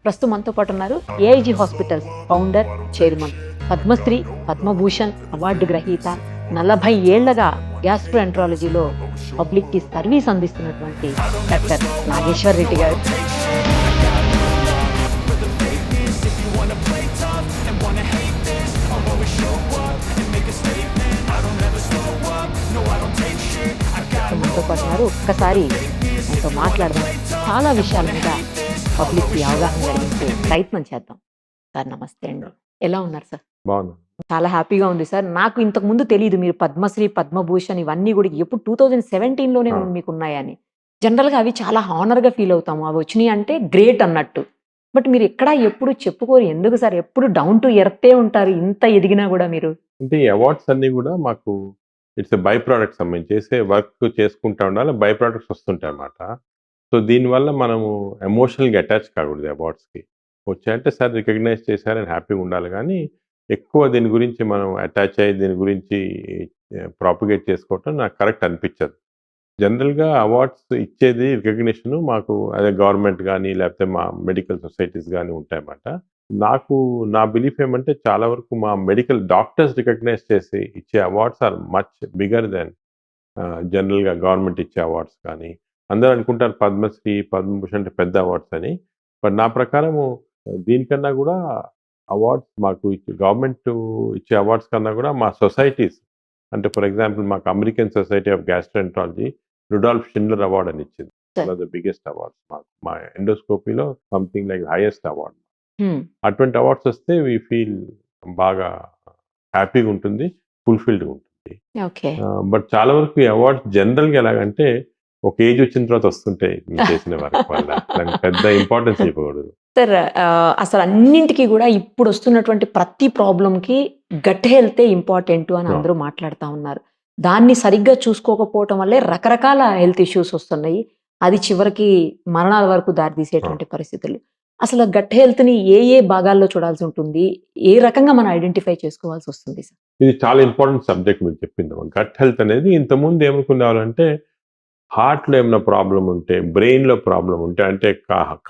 ప్రస్తుతం మనతో పాటు ఉన్నారు AIG hospitals founder, chairman, Padma Shri, Padma Bhushan award గ్రహీత, 40 ఏళ్లగా గ్యాస్ట్రోఎంట్రాలజీలో పబ్లిక్ కి సర్వీస్ అందిస్తున్నటువంటి డాక్టర్ నాగేశ్వర్ రెడ్డి గారు. మనతో పాటు ఉన్నారు. ఒక్కసారి ఆయనతో మాట్లాడదాం, చాలా విషయాల మీద పబ్లిక్ కి అవగాహన కలిగించే ప్రయత్నం చేద్దాం. సార్ నమస్తే అండి, ఎలా ఉన్నారు సార్? బాగున్నా. చాలా హ్యాపీగా ఉంది సార్. నాకు ఇంతకు ముందు తెలియదు మీరు పద్మశ్రీ, పద్మభూషణ్ ఇవన్నీ కూడా ఎప్పుడు 2017లోనే మీకు ఉన్నాయని. జనరల్ గా అవి చాలా హానర్ గా ఫీల్ అవుతాము, అవి వచ్చినాయి అంటే గ్రేట్ అన్నట్టు. బట్ మీరు ఎక్కడా ఎప్పుడు చెప్పుకోరు, ఎందుకు సార్? ఎప్పుడు డౌన్ టు ఎర్తే ఉంటారు, ఇంత ఎదిగినా కూడా మీరు. అంటే ఈ అవార్డ్స్ అన్ని కూడా మాకు ఇట్స్ బై ప్రోడక్ట్స్ మేము చేసే వర్క్ చేసుకుంటా ఉండాలి, బై ప్రోడక్ట్స్ వస్తుంటాయి అన్నమాట. సో దీనివల్ల మనము ఎమోషనల్గా అటాచ్ కాకూడదు అవార్డ్స్కి. వచ్చాయంటే సార్ రికగ్నైజ్ చేశారని హ్యాపీగా ఉండాలి, కానీ ఎక్కువ దీని గురించి మనం అటాచ్ అయ్యి దీని గురించి ప్రాపగేట్ చేసుకోవటం నాకు కరెక్ట్ అనిపించదు. జనరల్గా అవార్డ్స్ ఇచ్చేది రికగ్నిషన్ మాకు అదే గవర్నమెంట్ కానీ లేకపోతే మా మెడికల్ సొసైటీస్ కానీ ఉంటాయన్నమాట. నా బిలీఫ్ ఏమంటే చాలా వరకు మా మెడికల్ డాక్టర్స్ రికగ్నైజ్ చేసి ఇచ్చే awards are much bigger than జనరల్గా గవర్నమెంట్ ఇచ్చే అవార్డ్స్ కానీ. అందరూ అనుకుంటారు పద్మశ్రీ, పద్మభూషణ్ అంటే పెద్ద అవార్డ్స్ అని. బట్ నా ప్రకారము దీనికన్నా కూడా అవార్డ్స్ మాకు గవర్నమెంట్ ఇచ్చే అవార్డ్స్ కన్నా కూడా మా సొసైటీస్, అంటే ఫర్ ఎగ్జాంపుల్ మాకు American society of gastroenterology Rudolf Schindler award అని ఇచ్చింది. ద బిగ్గెస్ట్ అవార్డ్స్ మాకు మా ఎండోస్కోపీలో సంథింగ్ లైక్ హైయెస్ట్ అవార్డ్. అటువంటి అవార్డ్స్ వస్తే వీ ఫీల్ బాగా హ్యాపీగా ఉంటుంది, ఫుల్ఫిల్డ్గా ఉంటుంది. బట్ చాలా వరకు ఈ అవార్డ్స్ జనరల్గా ఎలాగంటే ఒక ఏజ్ వచ్చిన తర్వాత వస్తుంటాయి చేసిన వర్క్ వల్ల, దానికి పెద్ద ఇంపార్టెన్స్ ఇవ్వకూడదు. సార్ అసలు అన్నింటికి కూడా ఇప్పుడు వస్తున్నటువంటి ప్రతి ప్రాబ్లంకి గట్ హెల్తే ఇంపార్టెంట్ అని అందరూ మాట్లాడుతూ ఉన్నారు. దాన్ని సరిగ్గా చూసుకోకపోవటం వల్లే రకరకాల హెల్త్ ఇష్యూస్ వస్తున్నాయి, అది చివరికి మరణాల వరకు దారితీసేటువంటి పరిస్థితులు. అసలు గట్ హెల్త్ ని ఏ ఏ భాగాల్లో చూడాల్సి ఉంటుంది, ఏ రకంగా మనం ఐడెంటిఫై చేసుకోవాల్సి వస్తుంది సార్? ఇది చాలా ఇంపార్టెంట్ సబ్జెక్ట్ మీరు చెప్పింది. గట్ హెల్త్ అనేది ఇంతకుముందు ఏమనుకునేవాళ్ళంటే హార్ట్లో ఏమైనా ప్రాబ్లం ఉంటే, బ్రెయిన్లో ప్రాబ్లం ఉంటే, అంటే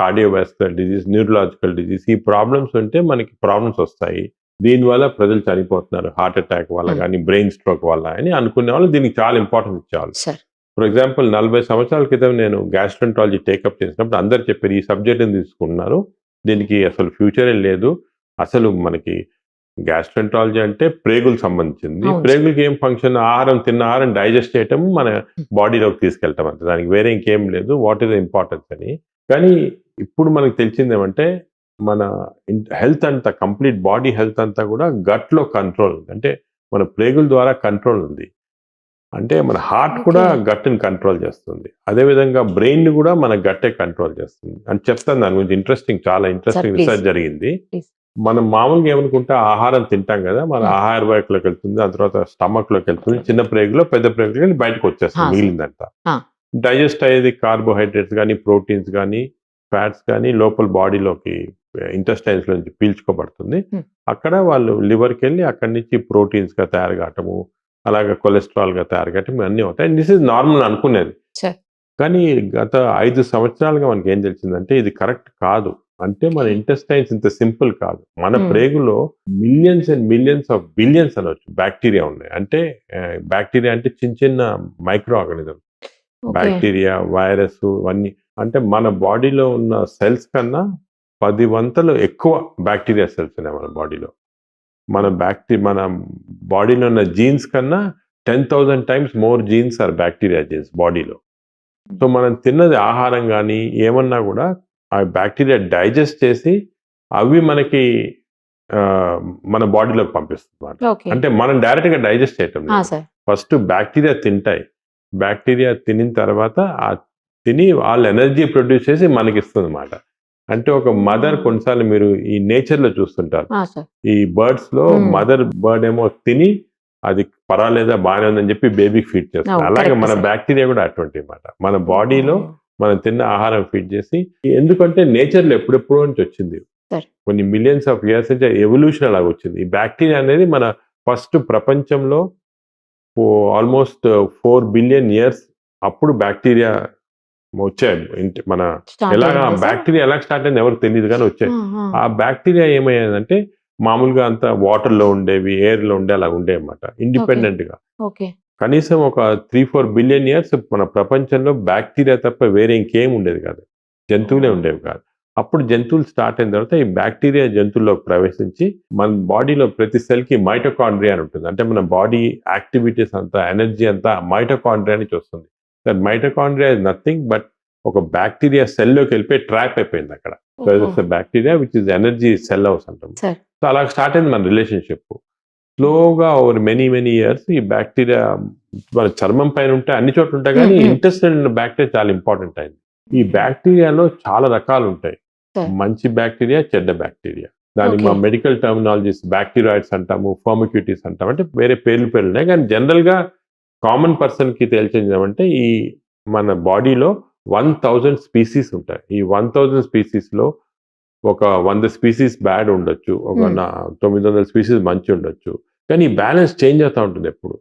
కార్డియోవాస్కులర్ డిజీజ్, న్యూరలాజికల్ డిజీజ్, ఈ ప్రాబ్లమ్స్ ఉంటే మనకి ప్రాబ్లమ్స్ వస్తాయి, దీనివల్ల ప్రజలు చనిపోతున్నారు హార్ట్ అటాక్ వల్ల కానీ బ్రెయిన్ స్ట్రోక్ వల్ల అని అనుకునే వాళ్ళు దీనికి చాలా ఇంపార్టెన్స్ ఇచ్చేవాళ్ళు. ఫర్ ఎగ్జాంపుల్ 40 సంవత్సరాల క్రితం నేను గ్యాస్ట్రోఎంట్రాలజీ టేకప్ చేసినప్పుడు అందరు చెప్పారు ఈ సబ్జెక్ట్ని తీసుకున్నారు, దీనికి అసలు ఫ్యూచరే లేదు, అసలు మనకి గ్యాస్ట్రోఎంట్రాలజీ అంటే ప్రేగులకు సంబంధించింది, ప్రేగులకి ఏం ఫంక్షన్, తిన్న ఆహారం డైజెస్ట్ చేయటం, మన బాడీలోకి తీసుకెళ్ళటం అంతే, దానికి వేరే ఇంకేం లేదు, వాట్ ఈస్ ద ఇంపార్టెన్స్ అని. కానీ ఇప్పుడు మనకు తెలిసింది ఏమంటే మన హెల్త్ అంతా, కంప్లీట్ బాడీ హెల్త్ అంతా కూడా గట్లో కంట్రోల్ ఉంది, అంటే మన ప్రేగుల ద్వారా కంట్రోల్ ఉంది. అంటే మన హార్ట్ కూడా గట్ని కంట్రోల్ చేస్తుంది, అదేవిధంగా బ్రెయిన్ కూడా మన గట్టే కంట్రోల్ చేస్తుంది అని చెప్తాను. దాని గురించి చాలా ఇంట్రెస్టింగ్ రీసెర్చ్ జరిగింది. మనం మామూలుగా ఏమనుకుంటే ఆహారం తింటాం కదా, మన ఆహార వాహికలోకి వెళ్తుంది, దాని తర్వాత స్టమక్ లోకి వెళ్తుంది, చిన్న ప్రేగులో పెద్ద ప్రేగులు వెళ్ళి బయటకు వచ్చేస్తుంది, మిగిలిందంతా డైజెస్ట్ అయ్యేది కార్బోహైడ్రేట్స్ కానీ ప్రోటీన్స్ కానీ ఫ్యాట్స్ కానీ లోపల బాడీలోకి ఇంటెస్టైన్స్ నుంచి పీల్చుకోబడుతుంది. అక్కడ వాళ్ళు లివర్కి వెళ్ళి అక్కడి నుంచి ప్రోటీన్స్ గా తయారు కావటము, అలాగే కొలెస్ట్రాల్ గా తయారు కావటం అన్నీ అవుతాయి. దిస్ ఇస్ నార్మల్ అనుకునేది. కానీ గత 5 సంవత్సరాలుగా మనకి ఏం తెలిసిందంటే ఇది కరెక్ట్ కాదు. అంటే మన ఇంటెస్టైన్స్ ఇంత సింపుల్ కాదు, మన ప్రేగులో millions and millions of billions అనొచ్చు బ్యాక్టీరియా ఉన్నాయి. అంటే బ్యాక్టీరియా అంటే చిన్న చిన్న మైక్రో ఆర్గానిజం, బ్యాక్టీరియా, వైరస్ ఇవన్నీ. అంటే మన బాడీలో ఉన్న సెల్స్ కన్నా 10 వంతులు ఎక్కువ బ్యాక్టీరియా సెల్స్ ఉన్నాయి మన బాడీలో. మన బాడీలో ఉన్న జీన్స్ కన్నా 10,000 times more genes are bacteria genes బాడీలో. సో మనం తిన్నది ఆహారం కానీ ఏమన్నా కూడా ఆ బ్యాక్టీరియా డైజెస్ట్ చేసి అవి మనకి మన బాడీలోకి పంపిస్తుంది. అంటే మనం డైరెక్ట్ గా డైజెస్ట్ చేయటం లేదు, ఫస్ట్ బ్యాక్టీరియా తింటాయి, బ్యాక్టీరియా తినిన తర్వాత తిని వాళ్ళు ఎనర్జీ ప్రొడ్యూస్ చేసి మనకి ఇస్తుంది అన్నమాట. అంటే ఒక మదర్, కొన్నిసార్లు మీరు ఈ నేచర్ లో చూస్తుంటారు, ఈ బర్డ్స్ లో మదర్ బర్డ్ ఏమో తిని అది పర్వాలేదా బాగానే ఉందని చెప్పి బేబీకి ఫీడ్ చేస్తుంది. అలాగే మన బ్యాక్టీరియా కూడా అటువంటి అన్నమాట, మన బాడీలో మనం తిన్న ఆహారం ఫీడ్ చేసి. ఎందుకంటే నేచర్ లో ఎప్పుడెప్పుడో నుంచి వచ్చింది, కొన్ని మిలియన్స్ ఆఫ్ ఇయర్స్ నుంచి ఎవల్యూషన్ అలాగ వచ్చింది. ఈ బ్యాక్టీరియా అనేది మన ఫస్ట్ ప్రపంచంలో ఆల్మోస్ట్ 4 billion years అప్పుడు బ్యాక్టీరియా వచ్చాయి. మన స్టార్ట్ ఎలాగా అయిందా సార్? బ్యాక్టీరియా ఎలా స్టార్ట్ అయింది ఎవరికి తెలియదు కానీ వచ్చాయి. ఆహా. ఆ బ్యాక్టీరియా ఏమయ్యేదంటే మామూలుగా అంతా వాటర్లో ఉండేవి, ఎయిర్లో ఉండే అలా ఉండేవి అన్నమాట ఇండిపెండెంట్గా. ఓకే. కనీసం ఒక 3-4 బిలియన్ ఇయర్స్ మన ప్రపంచంలో బ్యాక్టీరియా తప్ప వేరే ఇంకేం ఉండేది కాదు, జంతువులే ఉండేవి కాదు. అప్పుడు జంతువులు స్టార్ట్ అయిన తర్వాత ఈ బ్యాక్టీరియా జంతువుల్లోకి ప్రవేశించి మన బాడీలో ప్రతి సెల్కి మైటోకాండ్రియా అని ఉంటుంది. అంటే మన బాడీ యాక్టివిటీస్ అంతా, ఎనర్జీ అంతా మైటోకాండ్రియా నుంచి వస్తుంది. That mitochondria is nothing but ఒక బ్యాక్టీరియా సెల్లోకి వెళ్ళిపోయి ట్రాప్ అయిపోయింది అక్కడ. So it's bacteria which is energy cell house అంటాం. సార్. సో అలా స్టార్ట్ అయింది మన రిలేషన్షిప్. స్లోగా ఓవర్ మెనీ ఇయర్స్ ఈ బ్యాక్టీరియా మన చర్మం పైన ఉంటే అన్ని చోట్ల ఉంటాయి కానీ ఇంటెస్టైనల్ ఉన్న బ్యాక్టీరియా చాలా ఇంపార్టెంట్ అయింది. ఈ బ్యాక్టీరియాలో చాలా రకాలు ఉంటాయి. మంచి బ్యాక్టీరియా, చెడ్డ బ్యాక్టీరియా. దానికి మా మెడికల్ టర్మినాలజీస్ బ్యాక్టీరియాయిడ్స్ అంటాము, ఫర్మిక్యూటిస్ అంటాము. అంటే వేరే పేర్లు ఉన్నాయి కానీ జనరల్గా కామన్ పర్సన్కి తెలిసిందేమంటే ఈ మన బాడీలో 1000 స్పీసీస్ ఉంటాయి. ఈ 1000 స్పీసీస్లో ఒక 100 స్పీసీస్ బ్యాడ్ ఉండొచ్చు, ఒక 900 స్పీసీస్ మంచి ఉండొచ్చు. కానీ ఈ బ్యాలెన్స్ చేంజ్ అవుతూ ఉంటుంది ఎప్పుడు.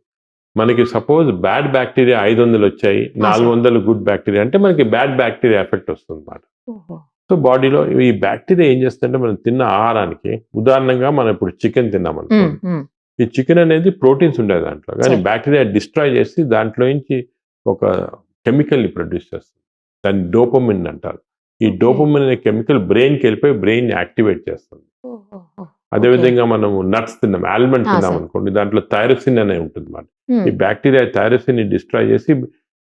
మనకి సపోజ్ బ్యాడ్ బ్యాక్టీరియా 500 వచ్చాయి, 400 గుడ్ బ్యాక్టీరియా అంటే మనకి బ్యాడ్ బ్యాక్టీరియా ఎఫెక్ట్ వస్తుంది అన్నమాట. సో బాడీలో ఈ బ్యాక్టీరియా ఏం చేస్తుందంటే మనం తిన్న ఆహారానికి, ఉదాహరణంగా మనం ఇప్పుడు చికెన్ తిన్నాం అనుకోండి, ఈ చికెన్ అనేది ప్రోటీన్స్ ఉండేది దాంట్లో, కానీ బ్యాక్టీరియా డిస్ట్రాయ్ చేసి దాంట్లో నుంచి ఒక కెమికల్ని ప్రొడ్యూస్ చేస్తుంది. దాన్ని డోపమిన్ అంటారు. ఈ డోపమిన్ అనే కెమికల్ బ్రెయిన్కి వెళ్ళిపోయి బ్రెయిన్ యాక్టివేట్ చేస్తుంది. అదేవిధంగా మనము నట్స్ తిన్నాం, ఆల్మండ్ తిన్నాం అనుకోండి, దాంట్లో థైరోసిన్ అనే ఉంటుంది అన్నమాట. ఈ బ్యాక్టీరియా థైరోసిన్ ని డిస్ట్రాయ్ చేసి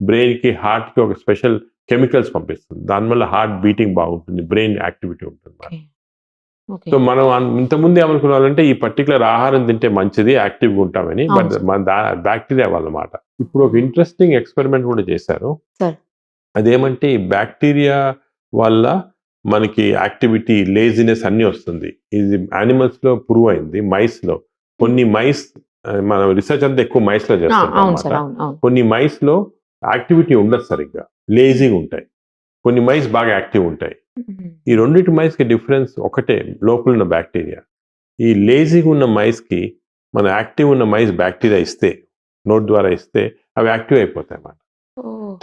బ్రెయిన్ కి, హార్ట్ కి ఒక స్పెషల్ కెమికల్స్ పంపిస్తుంది. దానివల్ల హార్ట్ బీటింగ్ బాగుంటుంది, బ్రెయిన్ యాక్టివిటీ ఉంటుంది. సో మనం ఇంతకుముందు ఏమనుకున్నామంటే ఈ పర్టికులర్ ఆహారం తింటే మంచిది, యాక్టివ్గా ఉంటామని, బట్ మన బ్యాక్టీరియా వల్లమాట. ఇప్పుడు ఒక ఇంట్రెస్టింగ్ ఎక్స్పెరిమెంట్ కూడా చేశారు. అదేమంటే ఈ బ్యాక్టీరియా వల్ల మనకి యాక్టివిటీ, లేజినెస్ అన్ని వస్తుంది. ఇది యానిమల్స్ లో ప్రూవ్ అయింది. మైస్ లో కొన్ని మైస్, మనం రీసెర్చ్ అంతా ఎక్కువ మైస్ లో చేస్తాం. కొన్ని మైస్ లో యాక్టివిటీ ఉండదు సరిగ్గా, లేజీగా ఉంటాయి. కొన్ని మైస్ బాగా యాక్టివ్ ఉంటాయి. ఈ రెండింటి మైస్ కి డిఫరెన్స్ ఒకటే, లోపల ఉన్న బ్యాక్టీరియా. ఈ లేజీగా ఉన్న మైస్ కి మన యాక్టివ్ ఉన్న మైస్ బ్యాక్టీరియా ఇస్తే, నోట్ ద్వారా ఇస్తే అవి యాక్టివ్ అయిపోతాయి అన్నమాట.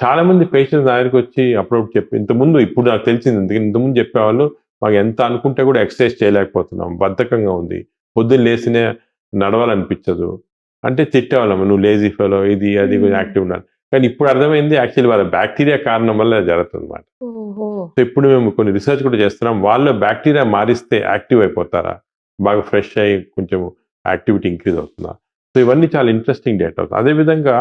చాలా మంది పేషెంట్స్ దగ్గరికి వచ్చి అప్పుడప్పుడు చెప్పి, ఇంతకుముందు, ఇప్పుడు నాకు తెలిసింది, ఇంతకుముందు చెప్పేవాళ్ళు మాకు ఎంత అనుకుంటే కూడా ఎక్సర్సైజ్ చేయలేకపోతున్నాం, బద్ధకంగా ఉంది, పొద్దున్న లేసినే నడవాలనిపించదు అంటే తిట్టేవాళ్ళం, నువ్వు లేజీ ఫెలో, ఇది అది కొంచెం యాక్టివ్ ఉండాలి. కానీ ఇప్పుడు అర్థమైంది యాక్చువల్లీ వాళ్ళ బ్యాక్టీరియా కారణం వల్ల జరుగుతుంది అన్నమాట. సో ఇప్పుడు మేము కొన్ని రీసెర్చ్ కూడా చేస్తున్నాం, వాళ్ళు బ్యాక్టీరియా మారిస్తే యాక్టివ్ అయిపోతారా, బాగా ఫ్రెష్ అయ్యి కొంచెం యాక్టివిటీ ఇంక్రీజ్ అవుతుందా. సో ఇవన్నీ చాలా ఇంట్రెస్టింగ్ డేటా అవుతుంది. అదేవిధంగా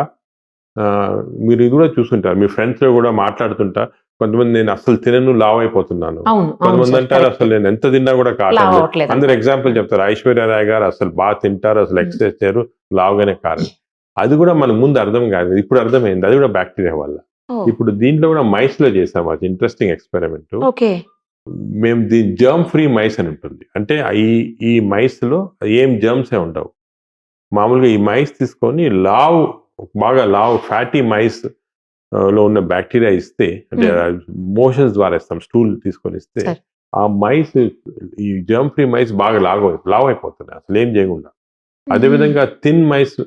మీరు ఇది కూడా చూస్తుంటారు, మీ ఫ్రెండ్స్ లో కూడా మాట్లాడుతుంటా, కొంతమంది నేను అసలు తినను, లావ్ అయిపోతున్నాను, కొంతమంది అంటారు అసలు నేను ఎంత తిన్నా కూడా కావట్లేదు. అందరు ఎగ్జాంపుల్ చెప్తారు, ఐశ్వర్య రాయ్ గారు అసలు బాగా తింటారు, అసలు ఎక్సర్సైజ్ చేయరు, లావుగానే కారు. అది కూడా మనకు ముందు అర్థం కాదు, ఇప్పుడు అర్థమైంది, అది కూడా బ్యాక్టీరియా వల్ల. ఇప్పుడు దీంట్లో కూడా మైస్ లో చేసాం, అది ఇంట్రెస్టింగ్ ఎక్స్పెరిమెంట్. మేము దీని జర్మ్ ఫ్రీ మైస్ అని ఉంటుంది. అంటే ఈ మైస్ లో ఏం జర్మ్స్ ఏ ఉండవు. మామూలుగా ఈ మైస్ తీసుకొని బాగా లావ్ ఫ్యాటీ మైస్ లో ఉన్న బ్యాక్టీరియా ఇస్తే, అంటే మోషన్స్ ద్వారా ఇస్తాం, స్టూల్ తీసుకొని ఇస్తే, ఆ మైస్, ఈ జర్మ్ ఫ్రీ మైస్ బాగా లావ్ అయిపోతున్నాయి అసలు ఏం చేయకుండా. అదేవిధంగా థిన్ మైస్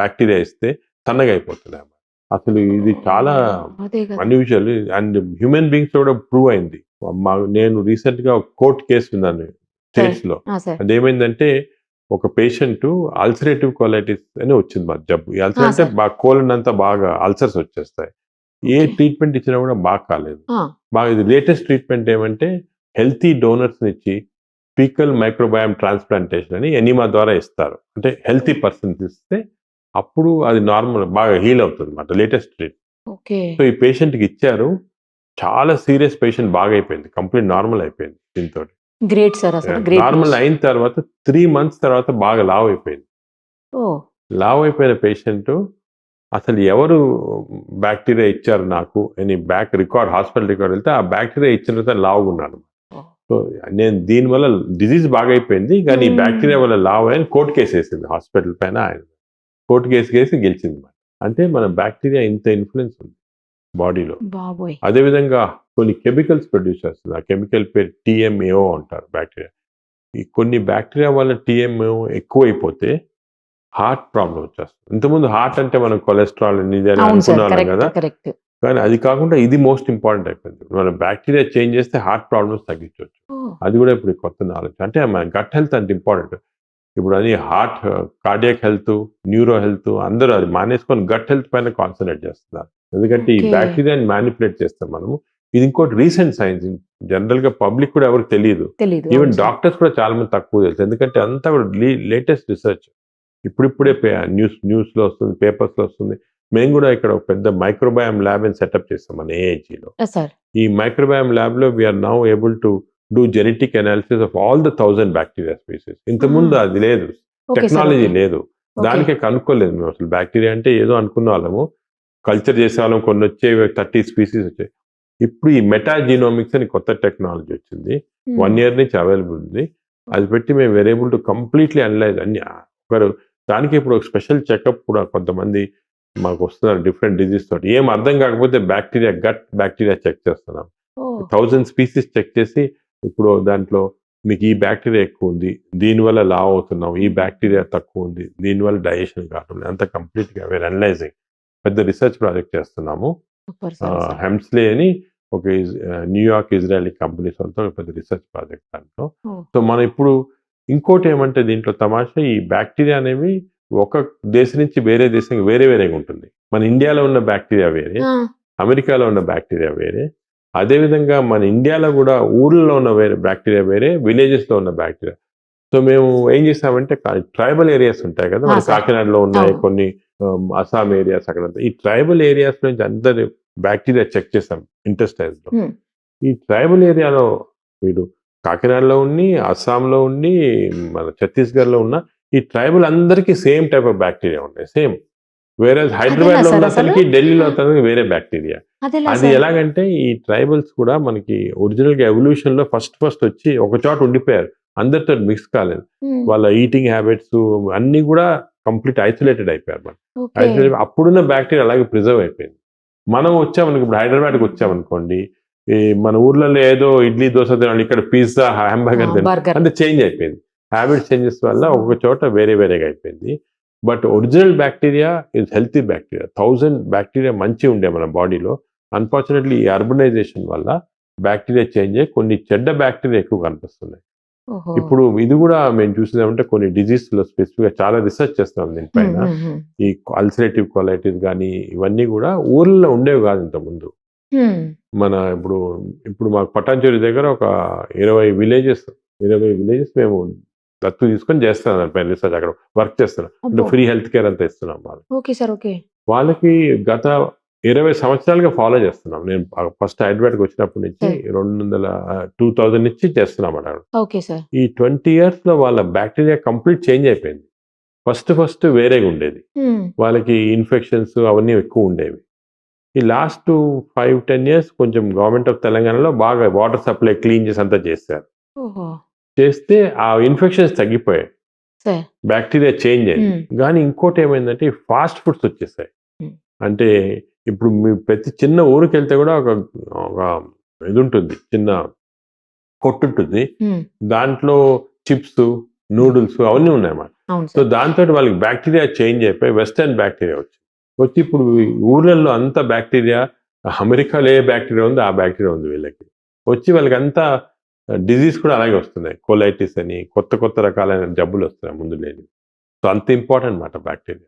బ్యాక్టీరియా ఇస్తే సన్నగా అయిపోతున్నాయి. అసలు ఇది చాలా అన్యూజువల్ అండ్ హ్యూమన్ బీయింగ్స్ కూడా ప్రూవ్ అయింది. నేను రీసెంట్ గా కోర్ట్ కేసు విన్నాను స్టేట్స్ లో. అదేమైందంటే ఒక పేషెంట్ అల్సరేటివ్ కోలైటిస్ అని వచ్చింది మా జబ్బు. ఈ అల్సర్ అంటే బాగా కోలన్ అంతా బాగా అల్సర్స్ వచ్చేస్తాయి. ఏ ట్రీట్మెంట్ ఇచ్చినా కూడా బాగా కాలేదు. బాగా ఇది లేటెస్ట్ ట్రీట్మెంట్ ఏమంటే హెల్తీ డోనర్స్ ఇచ్చి ఫీకల్ మైక్రోబయామ్ ట్రాన్స్ప్లాంటేషన్ అని ఎనిమా ద్వారా ఇస్తారు. అంటే హెల్తీ పర్సన్స్ ఇస్తే అప్పుడు అది నార్మల్ బాగా హీల్ అవుతుంది అన్నమాట, లేటెస్ట్ ట్రీట్మెంట్. సో ఈ పేషెంట్కి ఇచ్చారు, చాలా సీరియస్ పేషెంట్ బాగా అయిపోయింది, కంప్లీట్ నార్మల్ అయిపోయింది దీంతో. Great sir. అసలు నార్మల్ అయిన తర్వాత 3 months తర్వాత బాగా లావ్ అయిపోయింది. లావ్ అయిపోయిన పేషెంట్ అసలు ఎవరు బ్యాక్టీరియా ఇచ్చారు నాకు అని హాస్పిటల్ రికార్డ్ వెళ్తే, ఆ బ్యాక్టీరియా ఇచ్చిన తర్వాత లావుగా ఉన్నాను. సో నేను దీనివల్ల డిజీజ్ బాగా అయిపోయింది, కానీ ఈ బ్యాక్టీరియా వల్ల లావ్ అని కోర్టు కేసు వేసింది హాస్పిటల్ పైన. ఆయన కోర్టు కేసు వేసి గెలిచింది. అంటే మన బ్యాక్టీరియా ఇంత ఇన్ఫ్లుయెన్స్ ఉంది బాడీలో. అదేవిధంగా కొన్ని కెమికల్స్ ప్రొడ్యూస్ చేస్తుంది. ఆ కెమికల్ పేరు TMAO అంటారు బ్యాక్టీరియా. ఈ కొన్ని బ్యాక్టీరియా వల్ల TMAO ఎక్కువైపోతే హార్ట్ ప్రాబ్లం వచ్చేస్తుంది. ఇంతకుముందు హార్ట్ అంటే మనం కొలెస్ట్రాల్ అనేది అనుకున్నాం కదా, కానీ అది కాకుండా ఇది మోస్ట్ ఇంపార్టెంట్ అయిపోయింది. మనం బ్యాక్టీరియా చేంజ్ చేస్తే హార్ట్ ప్రాబ్లమ్స్ తగ్గించవచ్చు. అది కూడా ఇప్పుడు కొత్త నాలెడ్జ్. అంటే మన గట్ హెల్త్ అంత ఇంపార్టెంట్. ఇప్పుడు అది heart, cardiac health, neuro health అందరూ అది మానేసుకొని గట్ హెల్త్ పైన కాన్సన్ట్రేట్ చేస్తున్నారు. ఎందుకంటే ఈ ఓకే. బ్యాక్టీరియాని మ్యానిపులేట్ చేస్తాం మనము. ఇది ఇంకోటి రీసెంట్ సైన్స్. జనరల్గా పబ్లిక్ కూడా ఎవరికి తెలియదు. తెలీదు. ఈవెన్ అవును సార్. డాక్టర్స్ కూడా చాలా మంది తక్కువ తెలుసు. ఎందుకంటే అంతా కూడా లేటెస్ట్ రిసెర్చ్. ఇప్పుడిప్పుడే న్యూస్లో వస్తుంది, పేపర్స్లో వస్తుంది. మేము కూడా ఇక్కడ ఒక పెద్ద మైక్రోబయామ్ ల్యాబ్ అని సెటప్ చేస్తాం మన ఏఐజీలో. సార్. ఈ మైక్రోబయామ్ ల్యాబ్లో we now able to do genetic analysis of all the 1000 bacteria species. ఇంతకుముందు అది లేదు, ఓకే సార్. Technology okay. లేదు. ఓకే. దానికే కనుక్కోలేదు మేము అసలు. బ్యాక్టీరియా అంటే ఏదో అనుకున్న వాళ్ళము, కల్చర్ చేసే వాళ్ళం, కొన్ని వచ్చేవి 30 స్పీసీస్ వచ్చాయి. ఇప్పుడు ఈ మెటాజీనోమిక్స్ అని కొత్త టెక్నాలజీ వచ్చింది. 1 year నుంచి అవైలబుల్ ఉంది. అది పెట్టి మేము were able to completely analyse అన్ని. దానికి ఇప్పుడు ఒక స్పెషల్ చెకప్ కూడా కొంతమంది మాకు వస్తున్నారు డిఫరెంట్ డిజీజ్ తోటి. ఏం అర్థం కాకపోతే గట్ బ్యాక్టీరియా చెక్ చేస్తున్నాం. 1000 స్పీసీస్ చెక్ చేసి ఇప్పుడు దాంట్లో మీకు ఈ బ్యాక్టీరియా ఎక్కువ ఉంది, దీనివల్ల లావ్ అవుతున్నాం, ఈ బ్యాక్టీరియా తక్కువ ఉంది, దీనివల్ల డైజెషన్ కావట్లేదు, అంత కంప్లీట్గా వేరే అనలైజింగ్ పెద్ద రీసెర్చ్ ప్రాజెక్ట్ చేస్తున్నాము. సూపర్ సార్ అసలు. హెమ్స్లే అని ఒక న్యూయార్క్ ఇజ్రాయలీ కంపెనీస్ వాళ్ళతో పెద్ద రీసెర్చ్ ప్రాజెక్ట్ దాంట్లో. ఓ. సో మనం ఇప్పుడు ఇంకోటి ఏమంటే దీంట్లో తమాషా, ఈ బ్యాక్టీరియా అనేవి ఒక దేశం నుంచి వేరే దేశానికి వేరేగా ఉంటుంది. మన ఇండియాలో ఉన్న బ్యాక్టీరియా వేరే, ఆ. అమెరికాలో ఉన్న బ్యాక్టీరియా వేరే. అదేవిధంగా మన ఇండియాలో కూడా ఊర్లలో ఉన్న వేరే బ్యాక్టీరియా వేరే, విలేజెస్లో ఉన్న బ్యాక్టీరియా. సో మేము ఏం చేసామంటే ట్రైబల్ ఏరియాస్ ఉంటాయి కదా, మన సార్. కాకినాడలో ఉన్నాయి, అవును. కొన్ని అస్సాం ఏరియాస్, అక్కడ ఈ ట్రైబల్ ఏరియాస్ నుంచి అందరు బ్యాక్టీరియా చెక్ చేసాం ఇంటెస్టైన్స్ లో. హ్మ్. ఈ ట్రైబల్ ఏరియాలో వీడు కాకినాడలో ఉండి, అస్సాంలో ఉండి, మన ఛత్తీస్గఢ్లో ఉన్న ఈ ట్రైబల్ అందరికీ సేమ్ టైప్ ఆఫ్ బ్యాక్టీరియా ఉన్నాయి, సేమ్. వేరే హైదరాబాద్ లో సార్ ఉన్న అసలు? అతనికి ఢిల్లీలో అతనికి వేరే బ్యాక్టీరియా. అదెలా అది సార్? ఎలాగంటే ఈ ట్రైబల్స్ కూడా మనకి ఒరిజినల్ గా ఎవల్యూషన్ లో ఫస్ట్ వచ్చి ఒక చోట ఉండిపోయారు, అందరితో మిక్స్ కాలేదు. హ్మ్. వాళ్ళ ఈటింగ్ హ్యాబిట్స్ అన్ని కూడా కంప్లీట్ ఐసోలేటెడ్ అయిపోయారు. మనం ఓకే. ఐసోలేట్ అప్పుడున్న బ్యాక్టీరియా అలాగే ప్రిజర్వ్ అయిపోయింది. మనం వచ్చామనుకో, ఇప్పుడు హైదరాబాద్కి వచ్చామనుకోండి, ఈ మన ఊర్లలో ఏదో ఇడ్లీ దోశ తినాలి, ఇక్కడ పిజ్జా హ్యాంబర్గర్ తినాలి, బర్గర్. అంటే చేంజ్ అయిపోయింది. హ్యాబిట్ చేంజెస్ వల్ల ఒక చోట వేరేగా అయిపోయింది. But original bacteria is healthy bacteria. 1000 bacteria మంచి ఉండే మన బాడీలో. అన్ఫార్చునేట్లీ ఈ అర్బనైజేషన్ వల్ల బ్యాక్టీరియా చేంజ్ అయ్యి కొన్ని చెడ్డ బ్యాక్టీరియా ఎక్కువ కనిపిస్తున్నాయి. ఓహో. ఇప్పుడు ఇది కూడా మేము చూసినామంటే కొన్ని డిజీజ్ లో స్పెసిఫిక్ గా చాలా రీసెర్చ్ చేస్తున్నాం దీనిపైన. హ్మ్, హ్మ్, ఈ అల్సరేటివ్ కొలైటిస్ కానీ ఇవన్నీ కూడా ఊర్లలో ఉండేవి కాదు ఇంత ముందు. హ్మ్. మన ఇప్పుడు మాకు పటాన్చేరు దగ్గర ఒక 20 విలేజెస్ మేము దత్తు తీసుకొని చేస్తున్నాం దానిపైన రీసెర్చ్, అక్కడ వర్క్ చేస్తున్నాం. అంటే అబ్బో. ఫ్రీ హెల్త్ కేర్ అంతా ఇస్తున్నాం వాళ్ళకి. Okay sir. ఓకే. వాళ్ళకి గత 20 సంవత్సరాలుగా ఫాలో చేస్తున్నాం. నేను ఫస్ట్ హైదరాబాద్కి వచ్చినప్పటి నుంచి 2000 నుంచి చేస్తున్నాం అక్కడ. Okay sir. ఈ 20 years లో వాళ్ళ బ్యాక్టీరియా కంప్లీట్ చేంజ్ అయిపోయింది. ఫస్ట్ వేరేగా ఉండేది, హ్మ్. వాళ్ళకి ఇన్ఫెక్షన్స్ అవన్నీ ఎక్కువ ఉండేవి. ఈ లాస్ట్ 5-10 years కొంచెం గవర్నమెంట్ ఆఫ్ తెలంగాణలో బాగా వాటర్ సప్లై క్లీన్ చేసి అంతా చేశారు. ఓహో. చేస్తే ఆ ఇన్ఫెక్షన్స్ తగ్గిపోయాయి, సార్. బ్యాక్టీరియా చేంజ్ అయింది. హ్మ్. కానీ ఇంకోటి ఏమైందంటే ఈ ఫాస్ట్ ఫుడ్స్ వచ్చేసాయి. హ్మ్. అంటే ఇప్పుడు మీ ప్రతి చిన్న ఊరికి వెళ్తే కూడా ఒక ఇది ఉంటుంది, చిన్న కొట్టు ఉంటుంది, హ్మ్. దాంట్లో చిప్స్, నూడిల్స్ అవన్నీ ఉన్నాయన్నమాట. అవును సో సార్. దాంతో వాళ్ళకి బ్యాక్టీరియా చేంజ్ అయిపోయి వెస్టర్న్ బ్యాక్టీరియా వచ్చి ఇప్పుడు ఈ ఊర్లలో అంత బ్యాక్టీరియా, అమెరికాలో ఏ బ్యాక్టీరియా ఉందో ఆ బ్యాక్టీరియా ఉంది వీళ్ళకి. వచ్చి వాళ్ళకి అంతా డిజీజ్ కూడా అలాగే వస్తున్నాయి, కొలైటిస్ అని కొత్త రకాలైన జబ్బులు వస్తున్నాయి ముందు లేని. సో అంత ఇంపార్టెంట్ అన్నమాట బ్యాక్టీరియా.